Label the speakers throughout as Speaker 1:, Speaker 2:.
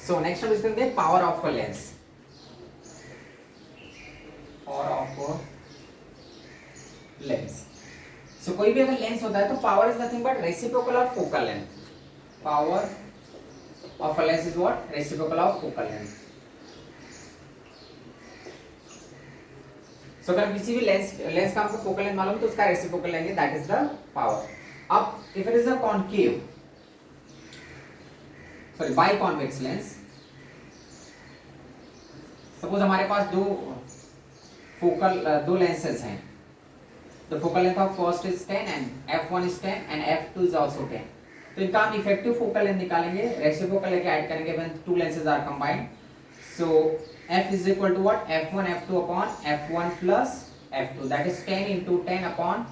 Speaker 1: So next हम इसमें देखेंगे power of a lens. Power of lens. So कोई भी अगर लेंस होता है तो power is nothing but reciprocal of focal length. Power of a lens is what? Reciprocal of focal length. So अगर किसी भी लेंस का हमको फोकल लेंथ मालूम है तो उसका रेसिप्रोकल लेंगे, दैट इज द पावर। अब if it is a concave, sorry biconvex lens, suppose हमारे पास दो लेंसेज हैं, the focal length of first is 10 and f1 is 10 and f2 is also 10। तो इनका हम इफेक्टिव फोकल लेंथ निकालेंगे, रेसिप्रोकल लेके ऐड करेंगे when two lenses are combined. So f is equal to what? f1 f2 upon f1 plus f2, that is 10 into 10 upon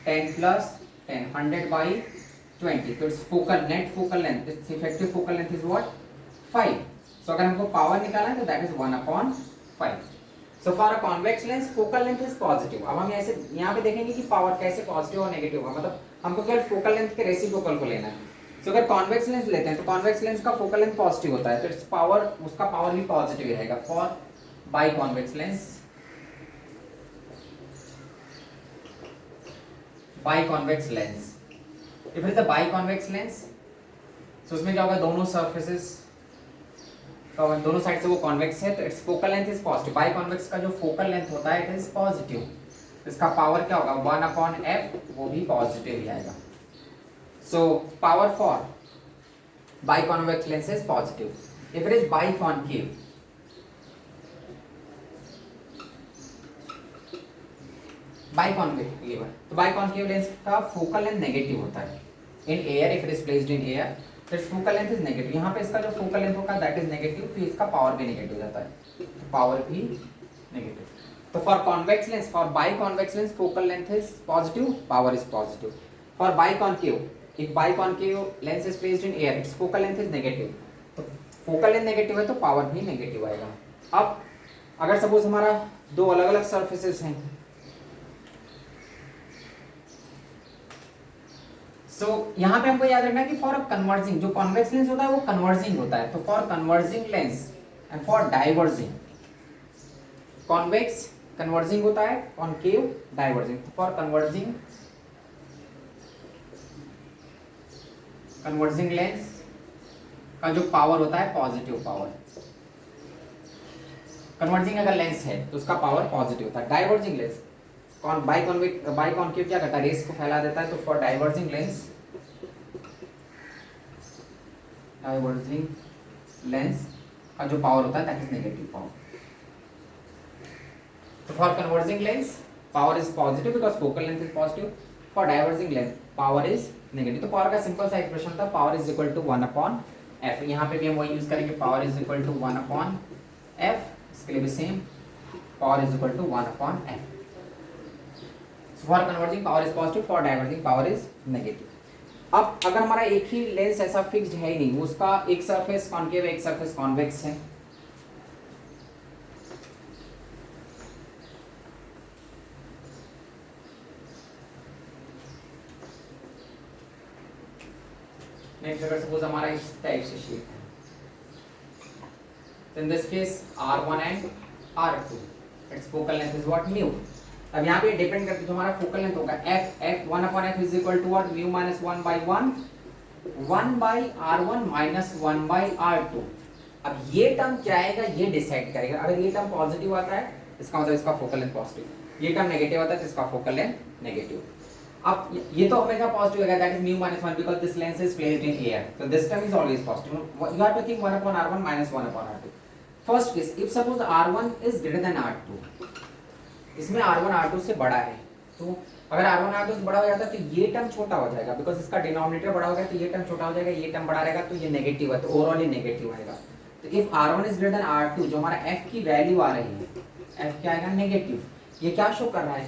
Speaker 1: 10 plus 10, 100 by 20। तो its focal net focal length, it's effective focal length is what? 5। सो अगर हमको power निकालना है तो that is 1 upon 5। So for a convex lens focal length is positive. अब हम ऐसे यहाँ पे देखेंगे कि पावर कैसे पॉजिटिव और नेगेटिव होगा, मतलब हमको केवल फोकल लेंथ के रेसिप्रोकल को लेना है। सो अगर कॉन्वेक्स लेंस लेते हैं तो कॉन्वेक्स लेंस का फोकल लेंथ पॉजिटिव होता है, तो इट्स पावर, उसका पावर भी पॉजिटिव रहेगा for biconvex lens. Biconvex lens, if it is a biconvex lens, so उसमें क्या होगा? दोनों सर्फेसेस, दोनों साइड से वो कॉन्वेक्स है, तो its focal length is positive. Biconvex का जो फोकल लेंथ होता है इट इज पॉजिटिव, इसका पावर क्या होगा? 1 अपॉन f, वो भी पॉजिटिव ही आएगा। So power for biconvex lens is positive. If it is biconcave, biconcave, तो बाइकॉन्केव लेंस का फोकल लेंथ नेगेटिव होता है in air, if it is placed in air, तो its focal length is negative. यहाँ पे इसका जो फोकल लेंथ होगा दैट इज नेगेटिव, तो इसका पावर भी नेगेटिव जाता है, तो पावर भी नेगेटिव। तो for convex lens, for biconvex lens focal length is positive, power is positive. For biconcave, if biconcave lens is placed in air, its focal length is negative, तो focal length negative है तो power भी negative आएगा। अब अगर suppose हमारा दो अलग अलग सर्फेसेस हैं, सो यहाँ पे हमको याद रखना है कि फॉर कन्वर्जिंग, जो कॉन्वेक्स लेंस होता है वो कन्वर्जिंग होता है, तो for converging lens and for diverging, convex converging होता है, concave diverging. For converging lens का जो पावर होता है पॉजिटिव पावर, कन्वर्जिंग अगर लेंस है तो उसका पावर पॉजिटिव होता है। डाइवर्जिंग लेंस, बाइकॉन्केव क्या करता है? रेस को फैला देता है, तो फॉर डाइवर्जिंग लेंस का जो पावर होता है दैट इज नेगेटिव पावर। तो for converging lens power is positive because focal length is positive, for diverging lens power is negative. तो पावर का सिंपल सा एक्सप्रेशन था, power is equal to 1 upon f. यहाँ पे भी हम वही यूज करेंगे, power is equal to 1 upon f, इसके लिए भी same, power is equal to 1 upon f. For converging power is positive, for diverging power is negative. अब अगर हमारा एक ही लेंस ऐसा फिक्स्ड है ही नहीं, उसका एक सरफेस कॉन्केव एक सरफेस कॉन्वेक्स है, नेक्स्ट अगर सपोज हमारा इस टाइप से शेप है, तो in this case R1 and R2, it's focal length is what? Mu. अब यहाँ पे डिपेंड करती है, जो हमारा फोकल लेंथ होगा f 1 upon f is equal to what? Mu minus 1 by 1 by R1 minus 1 by R2। अब ये टर्म क्या आएगा ये डिसाइड करेगा। अगर ये टर्म पॉजिटिव आता है इसका मतलब इसका फोकल लेंथ पॉजिटिव, ये टर्म नेगेटिव आता है तो इसका फोकल लेंथ नेगेटिव। अब ये तो हमेशा पॉजिटिव होगा, that is mu minus 1 because this lens is placed in air, so this term is always positive. You have to think 1 upon R1 minus 1 upon R2. First case, if suppose R1 is greater than R2, इसमें R1 R2 से बड़ा है, तो अगर R1 R2 से बड़ा हो जाता है तो ये टर्म छोटा हो जाएगा, बिकॉज इसका डिनोमिनेटर बड़ा हो गया तो ये टर्म छोटा हो जाएगा, ये टर्म बड़ा रहेगा तो ये नेगेटिव है, तो ओवरऑल ये नेगेटिव आएगा। तो if R1 is greater than R2, जो हमारा f की वैल्यू आ रही है, f क्या आएगा? नेगेटिव। ये क्या शो कर रहा है?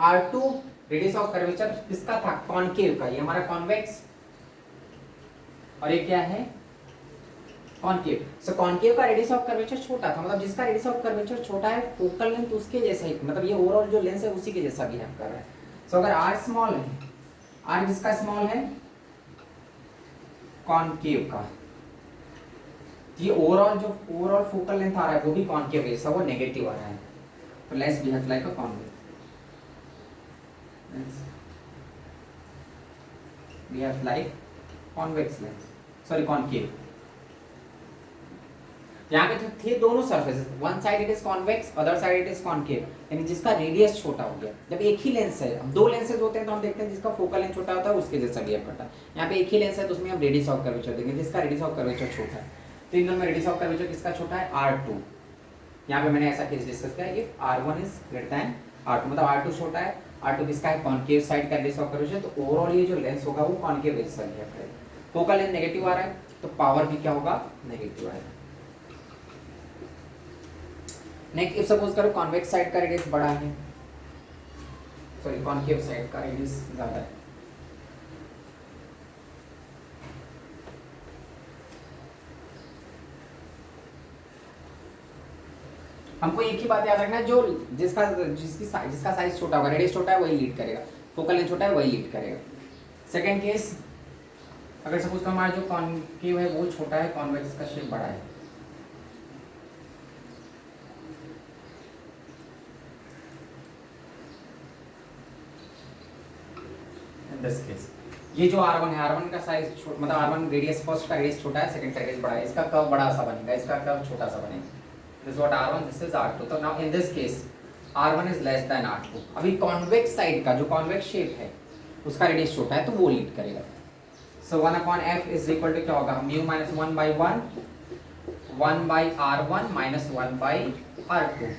Speaker 1: R2 रेडियस ऑफ कर्वेचर किसका था? कॉन्केव का। ये हमारा कॉन्वेक्स और ये क्या है? कॉन्केव। सो कॉन्केव का रेडियस ऑफ कर्वेचर छोटा था, मतलब जिसका रेडियस ऑफ कर्वेचर छोटा है फोकल लेंथ उसके जैसा ही, मतलब ये ओवरऑल जो लेंस है उसी के जैसा बिहेव कर रहा है। सो अगर r स्मॉल है, r जिसका स्मॉल है कॉन्केव का, ये ओवरऑल जो ओवरऑल फोकल लेंथ आ रहा है वो भी कॉनकेव है, वो नेगेटिव आ रहा है, तो let's behave like a convex, behave like convex lens, sorry concave. यहाँ पे थे दोनों surfaces, one side it is convex, other side it is concave, यानी जिसका रेडियस छोटा हो गया। जब एक ही लेंस है, अब दो लेंसेज होते हैं तो हम देखते हैं जिसका फोकल लेंथ छोटा होता है उसके जैसा बिहेव करता है। यहाँ पे एक ही लेंस है तो उसमें हम रेडियस ऑफ कर्वेचर देंगे, जिसका रेडियस ऑफ कर्वेचर छोटा है। तो इन दोनों में रेडियस ऑफ कर्वेचर किसका छोटा है, R2। यहाँ पे मैंने ऐसा केस डिस्कस किया, if R1 is greater than R2, मतलब R2 छोटा है, R2 किसका है, कॉनकेव साइड का रेडियस ऑफ कर्वेचर, तो ओवरऑल ये जो लेंस होगा वो कॉनकेव जैसा बिहेव करेगा। फोकल लेंथ नेगेटिव आ रहा है तो पावर भी क्या होगा, नेगेटिव आएगा। नेक्स्ट इफ सपोज करो कॉन्वेक्स साइड का रेडियस बड़ा है, सॉरी कॉनकेव साइड का रेडियस ज्यादा है, हमको एक ही बात याद रखना है, जो जिसका साइज छोटा होगा, रेडियस छोटा है वही लीड करेगा, फोकल लेंथ छोटा है वही लीड करेगा। सेकंड केस, अगर सपोज करो हमारा जो कॉनकेव है वो छोटा है, कॉन्वेक्स का शेप बड़ा है, दिस केस ये जो R1 है, R1 का साइज मतलब R1 रेडियस, फर्स्ट का रेडियस छोटा है, सेकंड का रेडियस बड़ा है, इसका कर्व बड़ा सा बनेगा, इसका कर्व छोटा सा बनेगा। This what R1, this is R2। तो now in this case R1 is less than R2। अभी कॉन्वेक्स साइड का जो कॉन्वेक्स शेप है उसका रेडियस छोटा है तो वो लीड करेगा। सो 1/f इज इक्वल टू क्या होगा, mu minus 1/1 1/R1 minus 1/R2।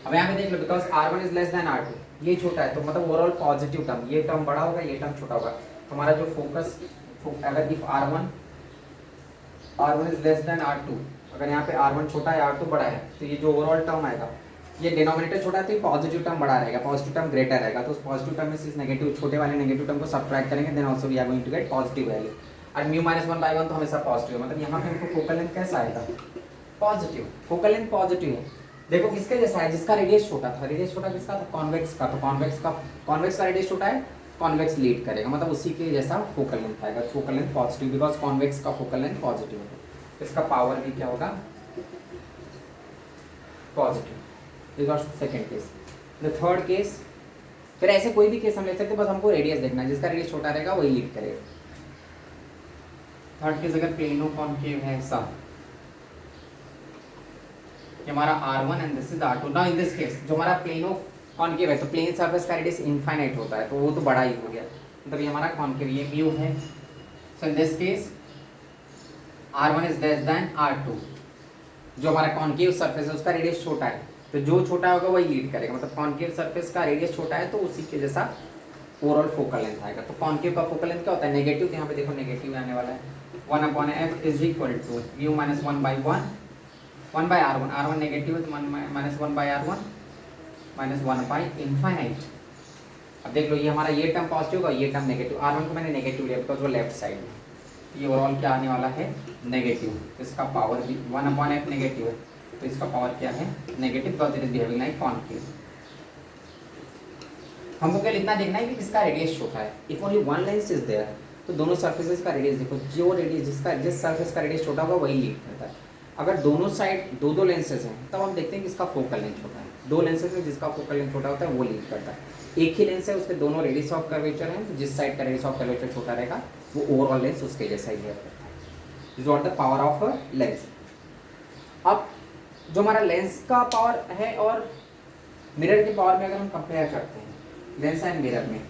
Speaker 1: अब यहाँ पे देख लो, because R1 is less than R2, ये छोटा है तो मतलब ओवरऑल पॉजिटिव टर्म, ये टर्म बड़ा होगा, ये टर्म छोटा होगा। तो हमारा जो फोकस, अगर if R1 is less than R2, अगर यहाँ पे R1 छोटा है R2 बड़ा है, तो ये जो ओवरऑल टर्म आएगा, ये डिनोमिनेटर छोटा है तो ये पॉजिटिव टर्म बड़ा रहेगा, पॉजिटिव टर्म ग्रेटर रहेगा। तो उस पॉजिटिव टर्म में से इस नेगेटिव, छोटे वाले नेगेटिव टर्म को सब्ट्रैक्ट करेंगे, then also we are going to get positive value. और म्यू माइनस 1/1 तो हमेशा पॉजिटिव है, मतलब यहाँ पे हमको फोकल लेंथ कैसा आएगा, पॉजिटिव, फोकल लेंथ पॉजिटिव है। देखो किसके जैसा है, जिसका रेडियस छोटा था, रेडियस छोटा किसका था, कॉन्वेक्स का, तो कॉन्वेक्स का रेडियस छोटा है, कॉन्वेक्स लीड करेगा, मतलब उसी के जैसा फोकल लेंथ आएगा, focal length positive, because convex का फोकल लेंथ पॉजिटिव है, इसका पावर भी क्या होगा, positive. This was second case. The third case, फिर ऐसे कोई भी केस हम ले सकते हैं, बस हमको रेडियस देखना है, जिसका रेडियस छोटा रहेगा वही लीड करेगा। थर्ड केस अगर प्लेनो कॉनकेव है ऐसा, हमारा R1 and this is R2। Now in this case जो हमारा प्लेनो कॉनकेव है, तो प्लेन सरफेस का रेडियस इनफाइनाइट होता है, तो वो तो बड़ा ही हो गया, मतलब ये हमारा कॉनकेव, ये म्यू है। So in this case R1 is less than R2, जो हमारा कॉनकेव सरफेस है उसका रेडियस छोटा है, तो जो छोटा होगा वही लीड करेगा, मतलब कॉनकेव सरफेस का रेडियस छोटा है तो उसी के जैसा ओवरऑल फोकल लेंथ आएगा। तो कॉनकेव का फोकल लेंथ क्या होता है, नेगेटिव, तो यहाँ पे देखो नेगेटिव आने वाला है। 1/f is equal to mu minus 1/1 1/R1, R1 negative है तो माइनस 1/R1 माइनस 1/इनफाइनाइट। अब देख लो ये हमारा ये टर्म पॉजिटिव होगा, ये टर्म नेगेटिव, R1 को मैंने नेगेटिव लिया बिकॉज वो लेफ्ट साइड है, ये ओवरऑल क्या आने वाला है, नेगेटिव, इसका पावर भी 1/f नेगेटिव है, तो इसका पावर क्या है, negative, because it is behaving like concave. हमको केवल इतना देखना है कि किसका रेडियस छोटा है। If only one lens is there, तो दोनों सरफेसेस का रेडियस देखो, जो रेडियस जिस सरफेस का रेडियस छोटा होगा वही लीड करता है। अगर दोनों साइड दो लेंसेज हैं तब हम देखते हैं कि इसका फोकल लेंथ छोटा है, दो लेंसेज में जिसका फोकल लेंथ छोटा होता है वो लीड करता है। एक ही लेंस है, उसके दोनों रेडियस ऑफ कर्वेचर हैं, तो जिस साइड का रेडियस ऑफ कर्वेचर छोटा रहेगा वो ओवरऑल लेंस उसके जैसा ही है। This what the power of a lens. अब जो हमारा लेंस का पावर है और मिरर के पावर में अगर हम कंपेयर करते हैं, लेंस एंड मिरर में,